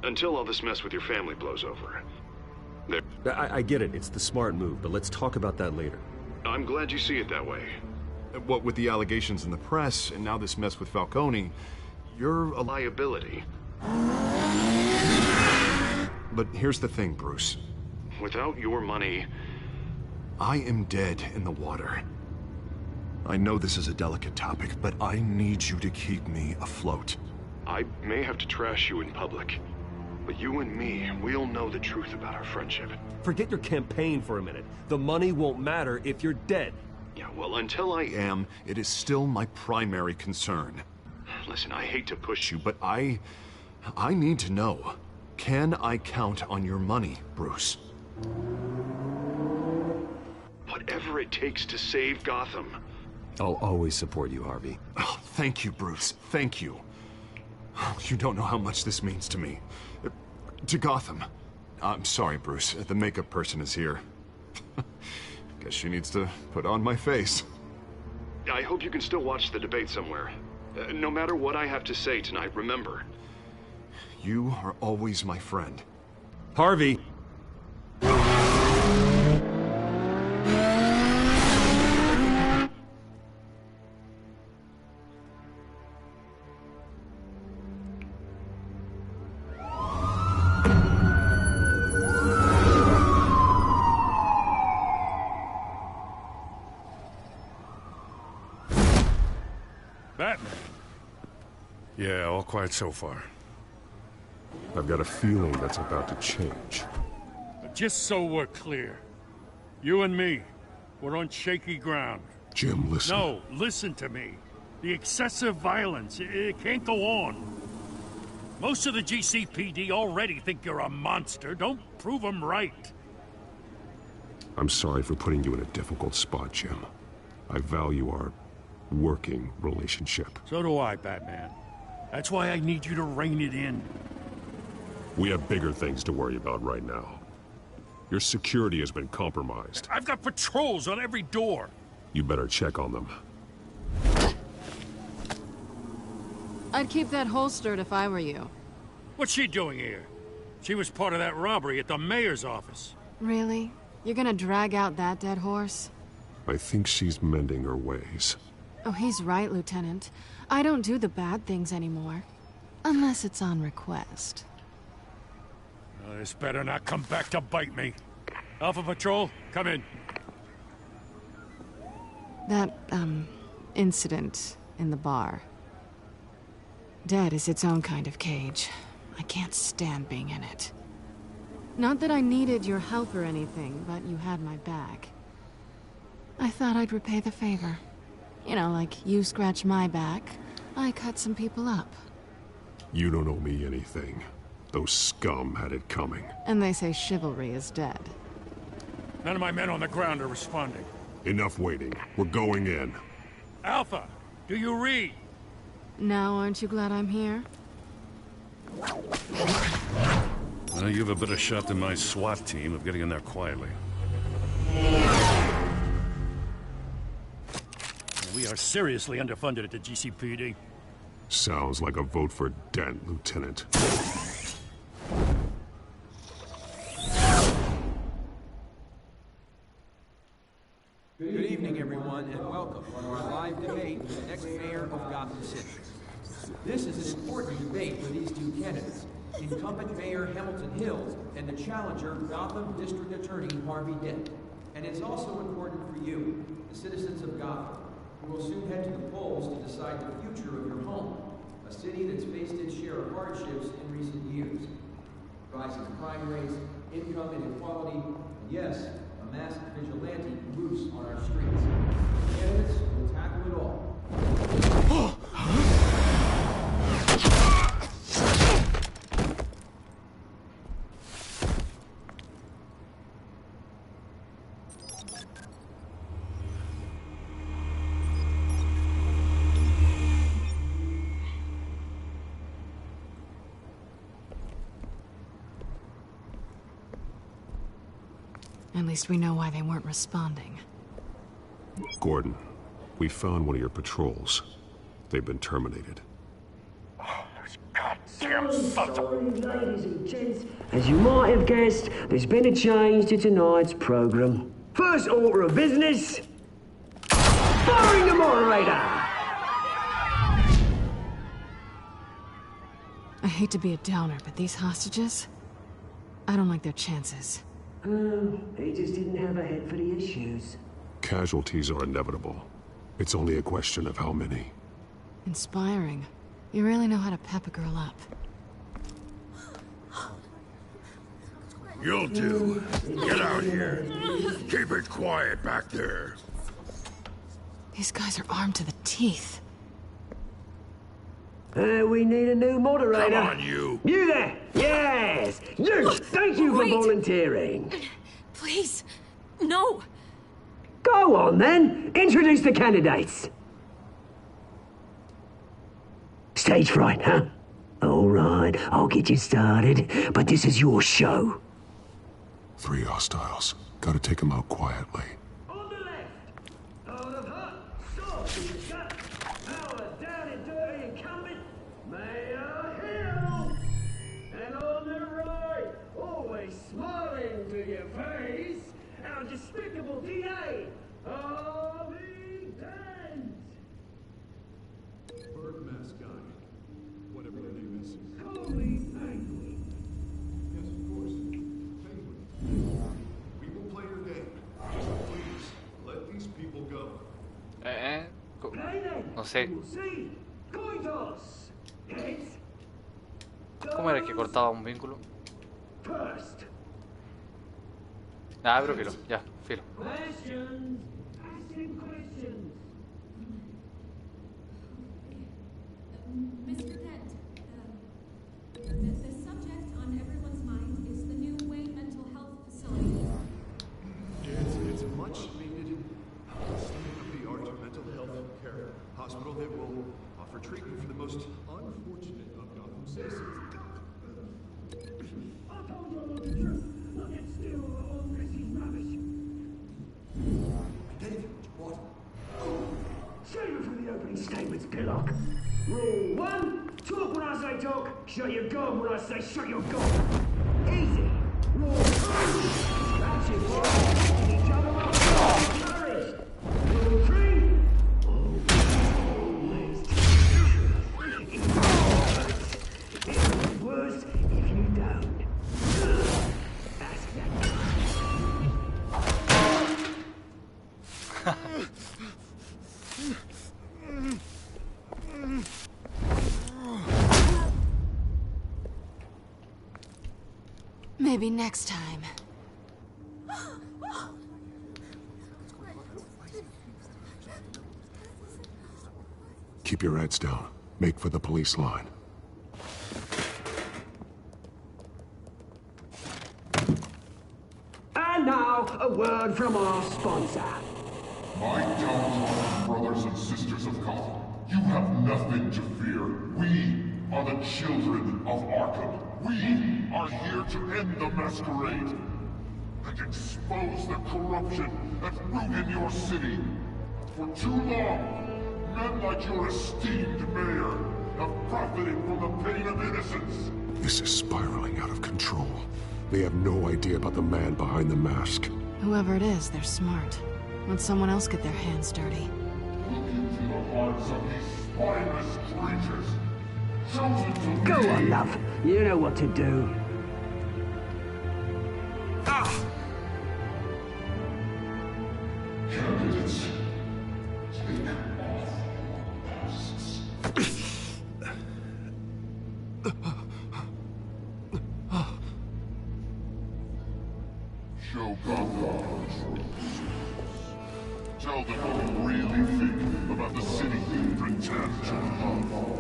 Until all this mess with your family blows over. I get it. It's the smart move, but let's talk about that later. I'm glad you see it that way. What with the allegations in the press, and now this mess with Falcone, you're a liability. But here's the thing, Bruce. Without your money... I am dead in the water. I know this is a delicate topic, but I need you to keep me afloat. I may have to trash you in public, but you and me, we'll know the truth about our friendship. Forget your campaign for a minute. The money won't matter if you're dead. Yeah, well, until I am, it is still my primary concern. Listen, I hate to push you, but I need to know. Can I count on your money, Bruce? Whatever it takes to save Gotham. I'll always support you, Harvey. Oh, thank you, Bruce. Thank you. You don't know how much this means to me. To Gotham. I'm sorry, Bruce. The makeup person is here. Guess she needs to put on my face. I hope you can still watch the debate somewhere. No matter what I have to say tonight, remember. You are always my friend. Harvey! Batman. Yeah, all quiet so far. I've got a feeling that's about to change. Just so we're clear, you and me, we're on shaky ground. Jim, listen. No, listen to me. The excessive violence, it can't go on. Most of the GCPD already think you're a monster. Don't prove them right. I'm sorry for putting you in a difficult spot, Jim. I value our working relationship. So do I, Batman. That's why I need you to rein it in. We have bigger things to worry about right now. Your security has been compromised. I've got patrols on every door. You better check on them. I'd keep that holstered if I were you. What's she doing here? She was part of that robbery at the mayor's office. Really? You're gonna drag out that dead horse? I think she's mending her ways. Oh, he's right, Lieutenant. I don't do the bad things anymore. Unless it's on request. This better not come back to bite me. Alpha Patrol, come in. That, incident in the bar. Dead is its own kind of cage. I can't stand being in it. Not that I needed your help or anything, but you had my back. I thought I'd repay the favor. You know, like you scratch my back, I cut some people up. You don't owe me anything. Those scum had it coming. And they say chivalry is dead. None of my men on the ground are responding. Enough waiting. We're going in. Alpha, do you read? Now aren't you glad I'm here? You have a better shot than my SWAT team of getting in there quietly. We are seriously underfunded at the GCPD. Sounds like a vote for Dent, Lieutenant. Good evening, everyone, and welcome to our live debate with the next mayor of Gotham City. This is an important debate for these two candidates, incumbent Mayor Hamilton Hills and the challenger Gotham District Attorney Harvey Dent. And it's also important for you, the citizens of Gotham, who will soon head to the polls to decide the future of your home, a city that's faced its share of hardships in recent years. Rising crime rates, income inequality, and yes, a masked vigilante loose on our streets. Candidates will tackle it all. At least we know why they weren't responding. Gordon, we found one of your patrols. They've been terminated. Sorry, ladies and gents. As you might have guessed, there's been a change to tonight's program. First order of business, firing the moderator! I hate to be a downer, but these hostages, I don't like their chances. He just didn't have a head for the issues. Casualties are inevitable. It's only a question of how many. Inspiring. You really know how to pep a girl up. You'll do. Get out here. Keep it quiet back there. These guys are armed to the teeth. We need a new moderator. Come on, you. You there! Yes! You! Thank you for volunteering. Please, no. Go on, then. Introduce the candidates. Stage fright, huh? All right, I'll get you started, but this is your show. 3 hostiles. Gotta take them out quietly. On the left, out of hot, soft in the gut, power down and dirty incumbent, Mayor Hill. And on the right, always smiling to your face, our despicable DA, Harvey Dent. Bird mask guy. Whatever your name is. Holy Penguin. Yes, of course. Penguin. We will play your game. Please, let these people go. No sé. ¿Cómo era que cortaba un vínculo? Ah, pero filo, ya, filo. Questions. Asking questions. Mr. Dent, the subject on everyone's mind is the new Wayne Mental Health Facility. It's a much needed state-of-the-art mental health care hospital that will offer treatment for the most unfortunate of Gotham citizens. I told you about the truth. Look, it's still all Chrissy's rubbish. David, what? Save it for the opening statements, Pillock. Rule 1, talk when I say talk, shut your gob when I say shut your gob. Easy. Roll through. That's it, boys. Picking each other up. Courage. Roll three. It's worse if you don't. Ask that. Maybe next time. Keep your heads down. Make for the police line. And now, a word from our sponsor. My downtrodden brothers and sisters of Gotham, you have nothing to fear. We are the children of Arkham. We are here to end the masquerade and expose the corruption that ruined your city. For too long, men like your esteemed mayor have profited from the pain of innocence. This is spiraling out of control. They have no idea about the man behind the mask. Whoever it is, they're smart. Let someone else get their hands dirty. Look into the hearts of these spineless creatures. Chosen to Go lead. on, love. You know what to do. Candidates, take off your masks. Show Gotham's rules. Tell them what you really think about the city you pretend to love.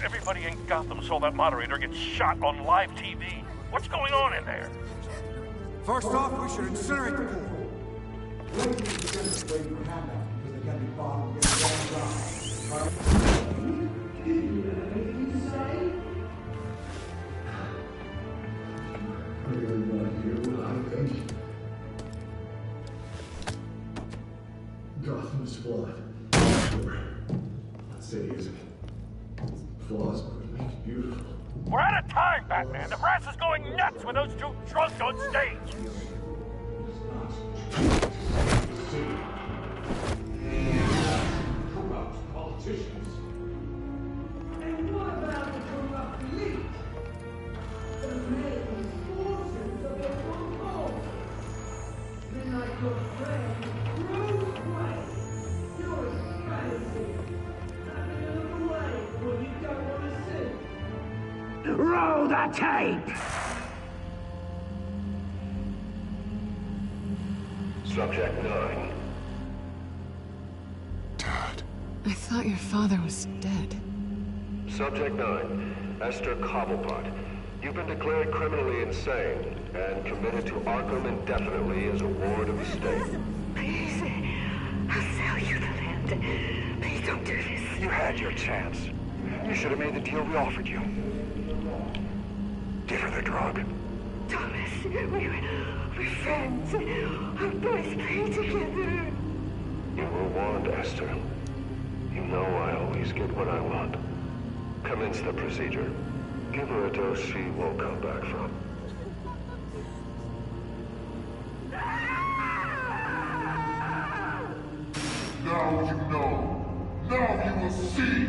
Everybody in Gotham saw that moderator get shot on live TV. What's going on in there? First off, we should incinerate the pool. Gotham's flawed. Sure. That city isn't. Flaws, but it makes beautiful. We're out of time, Batman. The brass is going nuts with those two drunks on stage. Corrupt politicians. And what about the corrupt elite? The main forces of their own home. Then like your friend, Bruce Wayne. You're a fantasy. Having another way when you don't want to see. Roll the tape! Subject 9. I thought your father was dead. Subject 9, Esther Cobblepot. You've been declared criminally insane and committed to Arkham indefinitely as a ward of the state. Please, I'll sell you the land. Please don't do this. You had your chance. You should have made the deal we offered you. Give her the drug. Thomas, we're friends. Our boys play together. You were warned, Esther. You know I always get what I want. Commence the procedure. Give her a dose she won't come back from. Now you know. Now you will see.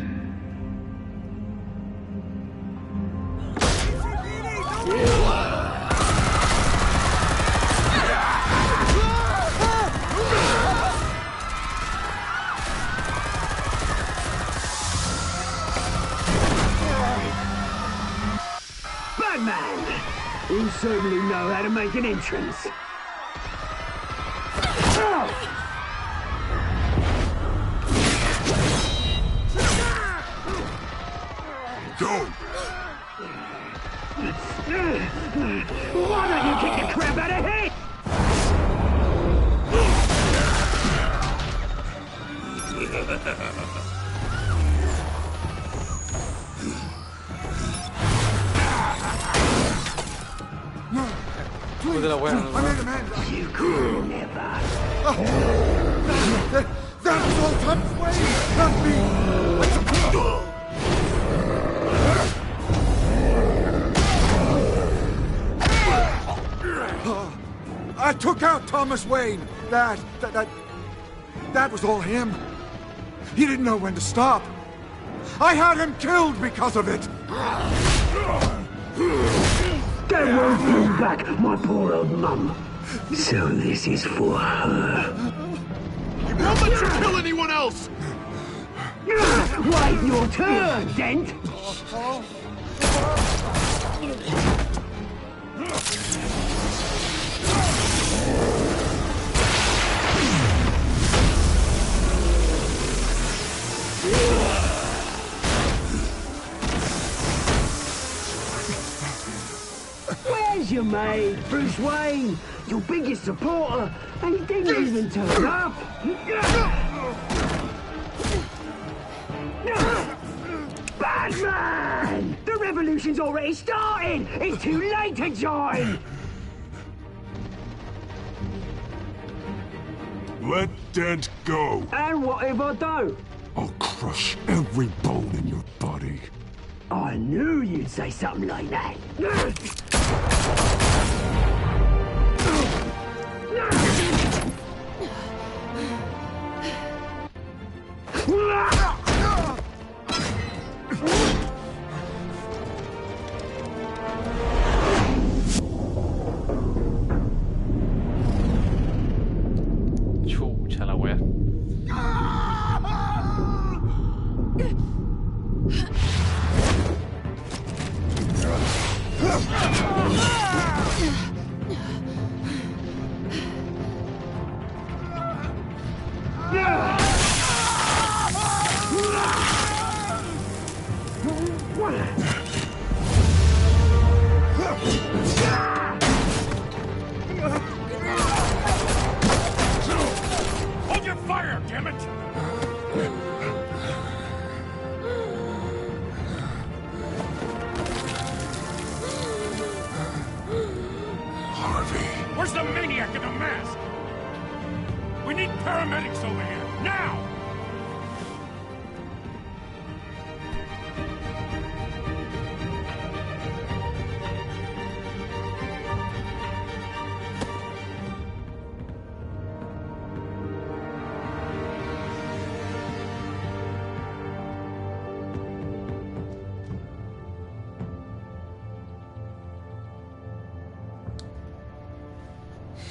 Batman! You certainly know how to make an entrance. Go! Why don't you kick the crap out of him? De la buena, You could never. That was all Thomas Wayne, not me! I took out Thomas Wayne. That was all him. He didn't know when to stop. I had him killed because of it. That won't bring back my poor old mum. So this is for her. I won't let you kill anyone else! Wait your turn, Dent! Where's your mate, Bruce Wayne? Your biggest supporter, and he didn't even turn up! Batman! The revolution's already starting! It's too late to join! Let Dent go. And what if I don't? I'll crush every bone in your body. I knew you'd say something like that. Chucha la wea. Hold your fire, damn it! Harvey. Where's the maniac in the mask? We need paramedics over here, now!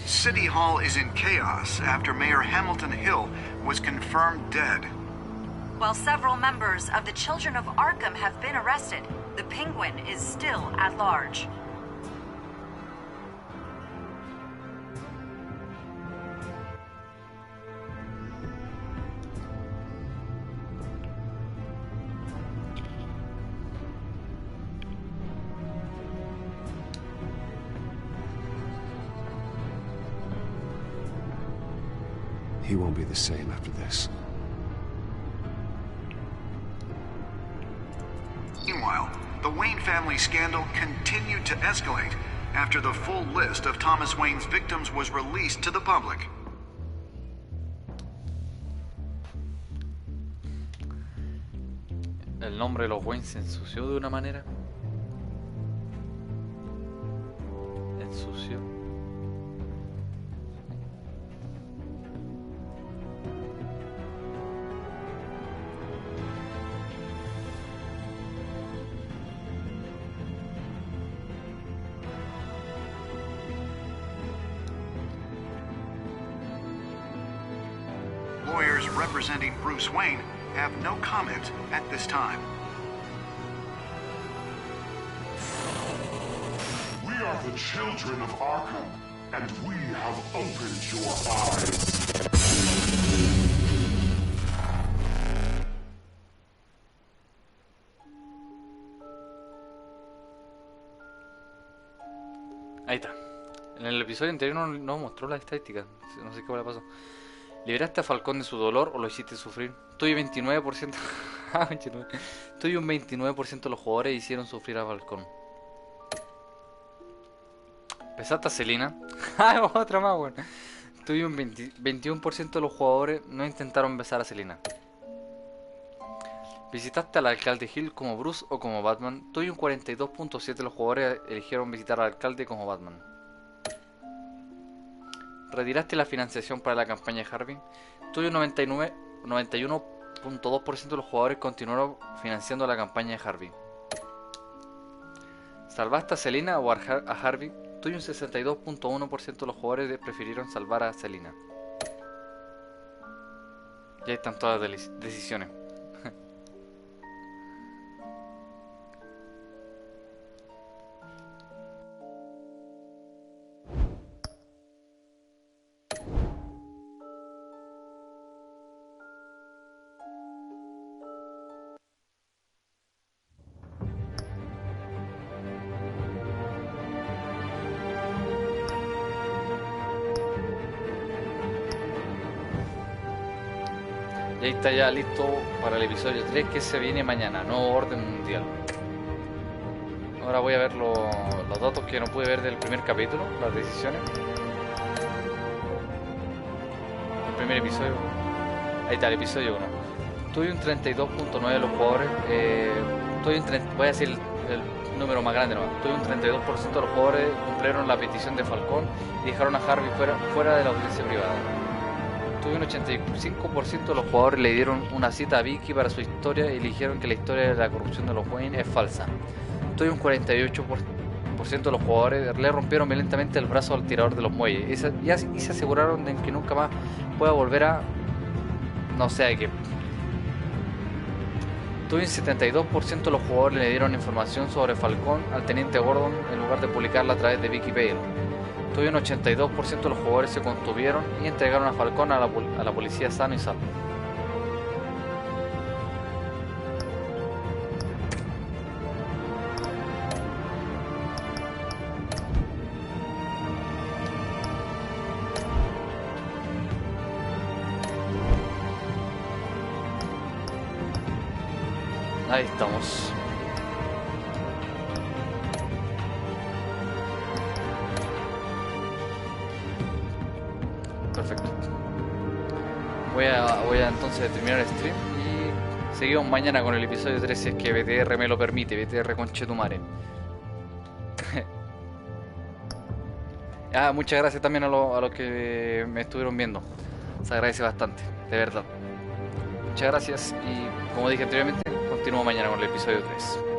City Hall is in chaos after Mayor Hamilton Hill was confirmed dead. While several members of the Children of Arkham have been arrested, the Penguin is still at large. He won't be the same after this. Meanwhile, the Wayne family scandal continued to escalate after the full list of Thomas Wayne's victims was released to the public. El nombre de los Wayne se ensució de una manera. Ensució. Lawyers representing Bruce Wayne have no comment at this time. We are the children of Arkham, and we have opened your eyes. Ahí está. En el episodio anterior no mostró las estadísticas. No sé qué le pasó. ¿Liberaste a Falcón de su dolor o lo hiciste sufrir? Estoy 29%. Estoy un 29% de los jugadores hicieron sufrir a Falcón. ¿Pesaste a Selina? Otra más, bueno. Estoy un 21% de los jugadores no intentaron besar a Selina. ¿Visitaste al alcalde Hill como Bruce o como Batman? Estoy un 42.7% de los jugadores eligieron visitar al alcalde como Batman. retiraste la financiación para la campaña de Harvey. Tuyo 91.2% de los jugadores continuaron financiando la campaña de Harvey. ¿Salvaste a Selina o a Harvey? Tuyo un 62.1% de los jugadores prefirieron salvar a Selina. Y ahí están todas las decisiones. Y ahí está ya listo para el episodio 3 que se viene mañana, nuevo orden mundial. Ahora voy a ver los datos que no pude ver del primer capítulo, las decisiones. El primer episodio. Ahí está el episodio 1. Tuve un 32.9 de los jugadores. Voy a decir el número más grande, ¿no? Tuve un 32% de los jugadores cumplieron la petición de Falcón y dejaron a Harvey fuera de la audiencia privada. Tuve un 85% de los jugadores le dieron una cita a Vicky para su historia y le dijeron que la historia de la corrupción de los Wayne es falsa. Tuve un 48% de los jugadores le rompieron violentamente el brazo al tirador de los muelles y se aseguraron de que nunca más pueda volver a... no sé a qué. Tuve un 72% de los jugadores le dieron información sobre Falcón al teniente Gordon en lugar de publicarla a través de Wikipedia. Tuve un 82% de los jugadores se contuvieron y entregaron a Falcón a la policía sano y salvo. Ahí estamos. Perfecto. Voy a entonces terminar el stream y seguimos mañana con el episodio 3 si es que BTR me lo permite, BTR conchetumare. Muchas gracias también a los que me estuvieron viendo. Se agradece bastante, de verdad. Muchas gracias y como dije anteriormente, continúo mañana con el episodio 3.